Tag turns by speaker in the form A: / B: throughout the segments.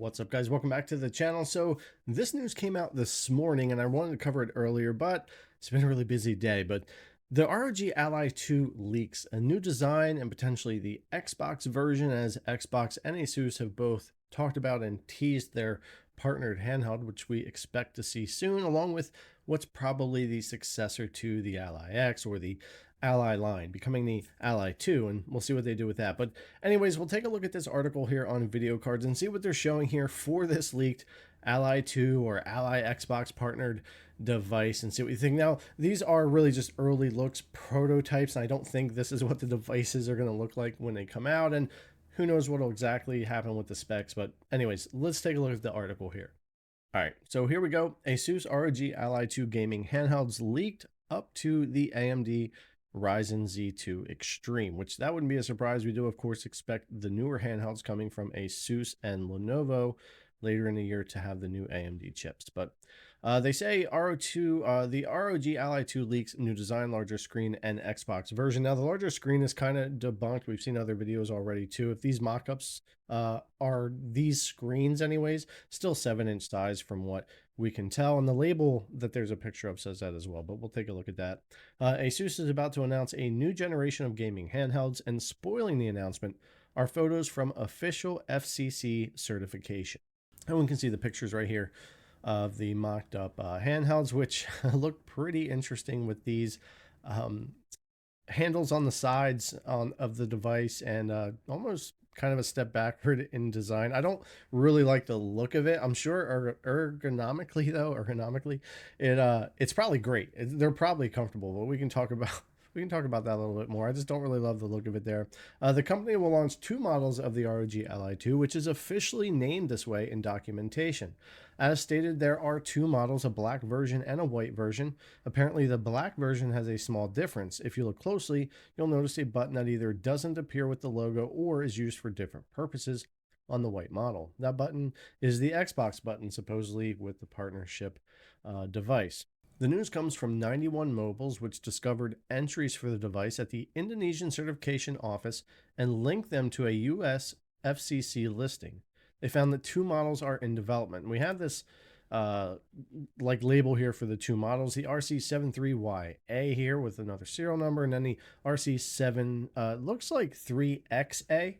A: What's up, guys? Welcome back to the channel. So this news came out this morning and I wanted to cover it earlier, but it's been a really busy day. But the ROG Ally 2 leaks a new design and potentially the Xbox version, as Xbox and asus have both talked about and teased their partnered handheld, which we expect to see soon, along with what's probably the successor to the Ally X or the Ally line, becoming the Ally 2, and we'll see what they do with that. But anyways, we'll take a look at this article here on video cards and see what they're showing here for this leaked Ally 2 or Ally Xbox partnered device and see what you think. Now, these are really just early looks, prototypes, and I don't think this is what the devices are going to look like when they come out, and who knows what will exactly happen with the specs. But anyways, let's take a look at the article here. All right, so here we go. Asus ROG Ally 2 gaming handhelds leaked up to the AMD Ryzen Z2 Extreme, which that wouldn't be a surprise. We do, of course, expect the newer handhelds coming from Asus and Lenovo later in the year to have the new AMD chips. But they say the ROG Ally 2 leaks new design, larger screen, and Xbox version. Now, the larger screen is kind of debunked. We've seen other videos already, too. If these mock-ups are these screens anyways, still 7-inch size from what we can tell, and the label that there's a picture of says that as well, but we'll take a look at that. Asus is about to announce a new generation of gaming handhelds, and spoiling the announcement are photos from official FCC certification. Everyone can see the pictures right here of the mocked up handhelds, which look pretty interesting with these handles on the sides of the device, and almost kind of a step backward in design. I don't really like the look of it. I'm sure ergonomically it's probably great. They're probably comfortable, but we can talk about that a little bit more. I just don't really love the look of it there. The company will launch 2 models of the ROG Ally 2, which is officially named this way in documentation. As stated, there are 2 models, a black version and a white version. Apparently, the black version has a small difference. If you look closely, you'll notice a button that either doesn't appear with the logo or is used for different purposes on the white model. That button is the Xbox button, supposedly with the partnership device. The news comes from 91 Mobiles, which discovered entries for the device at the Indonesian certification office and linked them to a US FCC listing. They found that 2 models are in development. We have this label here for the 2 models, the RC73YA here with another serial number, and then the RC7 looks like 3XA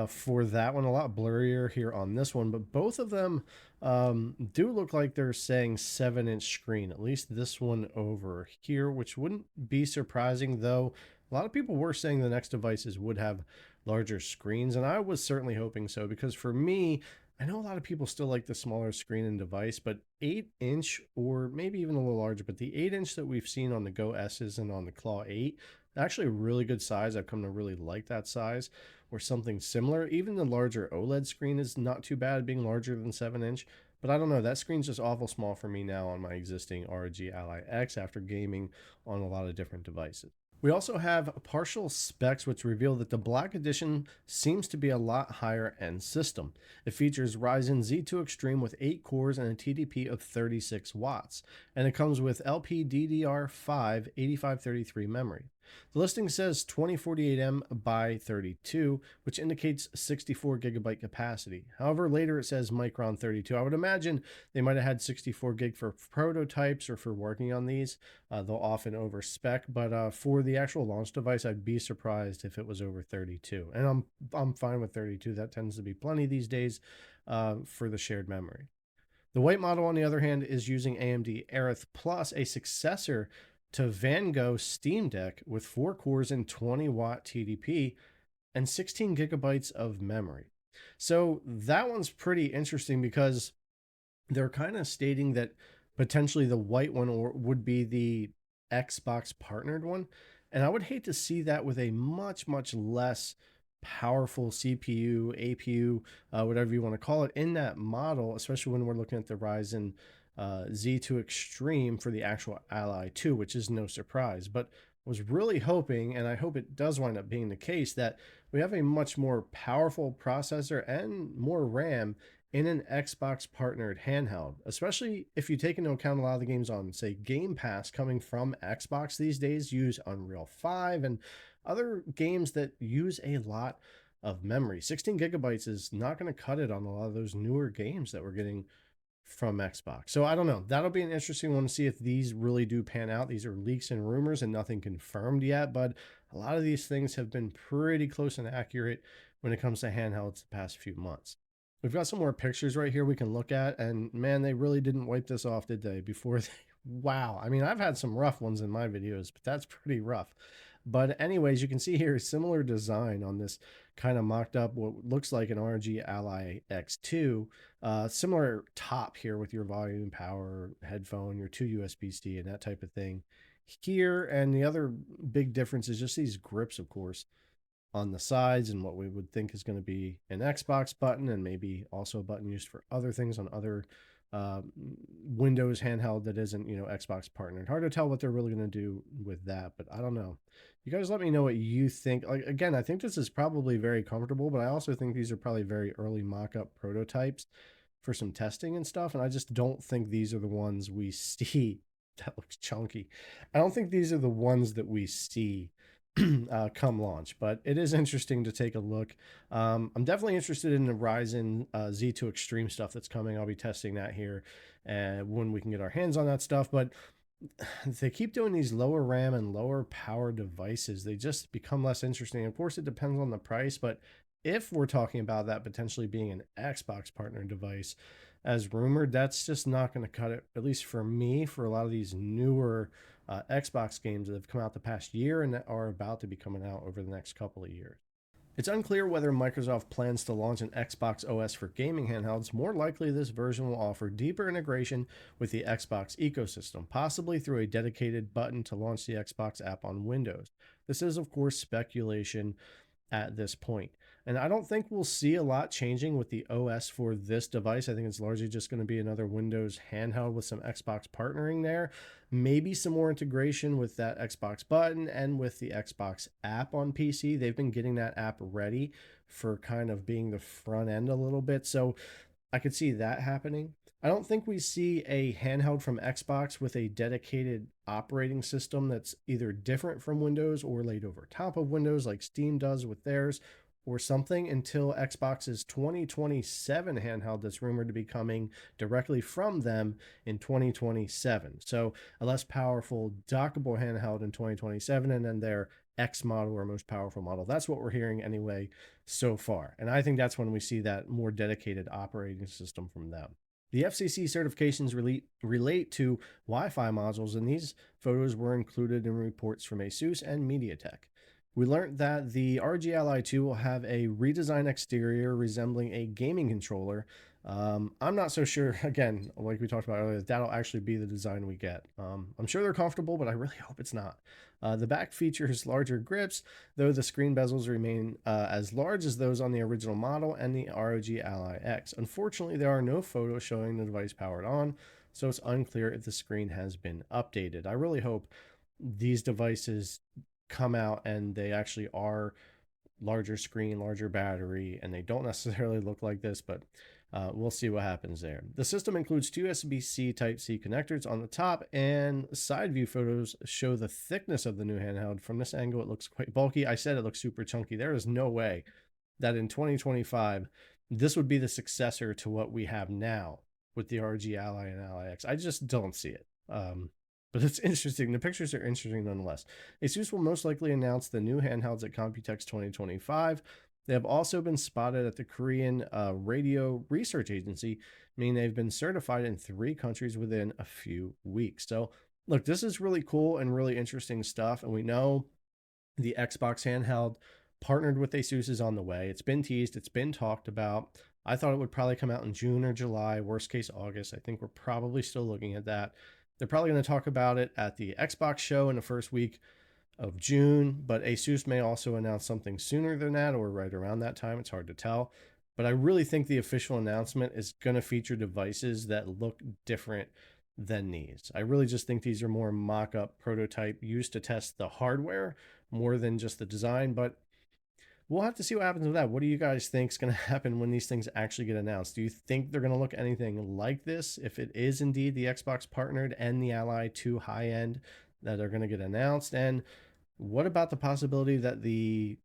A: for that one. A lot blurrier here on this one, but both of them do look like they're saying 7-inch screen, at least this one over here, which wouldn't be surprising, though a lot of people were saying the next devices would have larger screens, and I was certainly hoping so, because for me, I know a lot of people still like the smaller screen and device, but 8-inch or maybe even a little larger, but the 8-inch that we've seen on the Go S's and on the Claw 8, actually a really good size. I've come to really like that size, or something similar. Even the larger OLED screen is not too bad, being larger than 7-inch, but I don't know, that screen's just awful small for me now on my existing ROG Ally X after gaming on a lot of different devices. We also have partial specs which reveal that the Black Edition seems to be a lot higher end system. It features Ryzen Z2 Extreme with 8 cores and a TDP of 36 watts, and it comes with LPDDR5 8533 memory. The listing says 2048M by 32, which indicates 64 gigabyte capacity. However, later it says Micron 32. I would imagine they might have had 64 gig for prototypes or for working on these. They'll often overspec, but for the actual launch device, I'd be surprised if it was over 32. And I'm fine with 32. That tends to be plenty these days for the shared memory. The white model, on the other hand, is using AMD Aerith Plus, a successor to Van Gogh Steam Deck with 4 cores and 20-watt TDP and 16 gigabytes of memory. So that one's pretty interesting because they're kind of stating that potentially the white one would be the Xbox partnered one. And I would hate to see that with a much, much less powerful CPU, APU, whatever you want to call it, in that model, especially when we're looking at the Ryzen Z2 Extreme for the actual Ally 2, which is no surprise, but was really hoping, and I hope it does wind up being the case, that we have a much more powerful processor and more RAM in an Xbox partnered handheld, especially if you take into account a lot of the games on, say, Game Pass coming from Xbox these days use Unreal 5 and other games that use a lot of memory. 16 gigabytes is not going to cut it on a lot of those newer games that we're getting from Xbox. So I don't know. That'll be an interesting one to see if these really do pan out. These are leaks and rumors and nothing confirmed yet, but a lot of these things have been pretty close and accurate when it comes to handhelds the past few months. We've got some more pictures right here we can look at, and man, they really didn't wipe this off, did they? Before they, wow. I mean, I've had some rough ones in my videos, but that's pretty rough. But anyways, you can see here similar design on this kind of mocked up what looks like an ROG Ally X2. Similar top here with your volume, power, headphone, your 2 USB-C and that type of thing here. And the other big difference is just these grips, of course, on the sides, and what we would think is going to be an Xbox button, and maybe also a button used for other things on other uh, Windows handheld that isn't, Xbox partnered. Hard to tell what they're really going to do with that, but I don't know. You guys let me know what you think. Like, again, I think this is probably very comfortable, but I also think these are probably very early mock-up prototypes for some testing and stuff, and I just don't think these are the ones we see. That looks chunky. I don't think these are the ones that we see come launch, but it is interesting to take a look. I'm definitely interested in the Ryzen Z2 Extreme stuff that's coming. I'll be testing that here when we can get our hands on that stuff, but they keep doing these lower RAM and lower power devices. They just become less interesting. Of course, it depends on the price, but if we're talking about that potentially being an Xbox partner device, as rumored, that's just not going to cut it, at least for me, for a lot of these newer Xbox games that have come out the past year and that are about to be coming out over the next couple of years. It's unclear whether Microsoft plans to launch an Xbox OS for gaming handhelds. More likely, this version will offer deeper integration with the Xbox ecosystem, possibly through a dedicated button to launch the Xbox app on Windows. This is, of course, speculation at this point. And I don't think we'll see a lot changing with the OS for this device. I think it's largely just going to be another Windows handheld with some Xbox partnering there. Maybe some more integration with that Xbox button and with the Xbox app on PC. They've been getting that app ready for kind of being the front end a little bit. So I could see that happening. I don't think we see a handheld from Xbox with a dedicated operating system that's either different from Windows or laid over top of Windows like Steam does with theirs or something until Xbox's 2027 handheld that's rumored to be coming directly from them in 2027. So a less powerful dockable handheld in 2027 and then their X model or most powerful model. That's what we're hearing anyway so far. And I think that's when we see that more dedicated operating system from them. The FCC certifications relate to Wi-Fi modules, and these photos were included in reports from ASUS and MediaTek. We learned that the ROG Ally 2 will have a redesigned exterior resembling a gaming controller. I'm not so sure, again, like we talked about earlier, that'll actually be the design we get. I'm sure they're comfortable, but I really hope it's not. The back features larger grips, though the screen bezels remain as large as those on the original model and the ROG Ally X. Unfortunately, there are no photos showing the device powered on, so it's unclear if the screen has been updated. I really hope these devices come out and they actually are larger screen, larger battery, and they don't necessarily look like this, but we'll see what happens there. The system includes two USB-C Type-C connectors on the top, and side view photos show the thickness of the new handheld. From this angle, it looks quite bulky. I said it looks super chunky. There is no way that in 2025, this would be the successor to what we have now with the ROG Ally and Ally X. I just don't see it. But it's interesting. The pictures are interesting nonetheless. ASUS will most likely announce the new handhelds at Computex 2025. They have also been spotted at the Korean Radio Research Agency, meaning they've been certified in 3 countries within a few weeks. So, look, this is really cool and really interesting stuff. And we know the Xbox handheld partnered with ASUS is on the way. It's been teased, it's been talked about. I thought it would probably come out in June or July, worst case August. I think we're probably still looking at that. They're probably going to talk about it at the Xbox show in the first week of June, but ASUS may also announce something sooner than that or right around that time. It's hard to tell. But I really think the official announcement is going to feature devices that look different than these. I really just think these are more mock-up prototype used to test the hardware more than just the design, but we'll have to see what happens with that. What do you guys think is going to happen when these things actually get announced? Do you think they're going to look anything like this if it is indeed the Xbox partnered and the Ally 2 high end that are going to get announced? And what about the possibility that the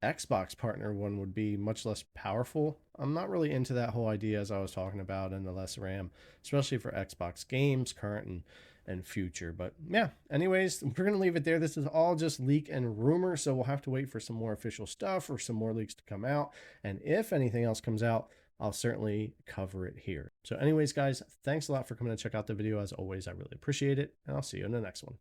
A: Xbox partner one would be much less powerful. I'm not really into that whole idea as I was talking about, and the less RAM, especially for Xbox games, current and future. But yeah, anyways, we're going to leave it there. This is all just leak and rumor, so we'll have to wait for some more official stuff or some more leaks to come out. And if anything else comes out, I'll certainly cover it here. So anyways, guys, thanks a lot for coming to check out the video. As always, I really appreciate it, and I'll see you in the next one.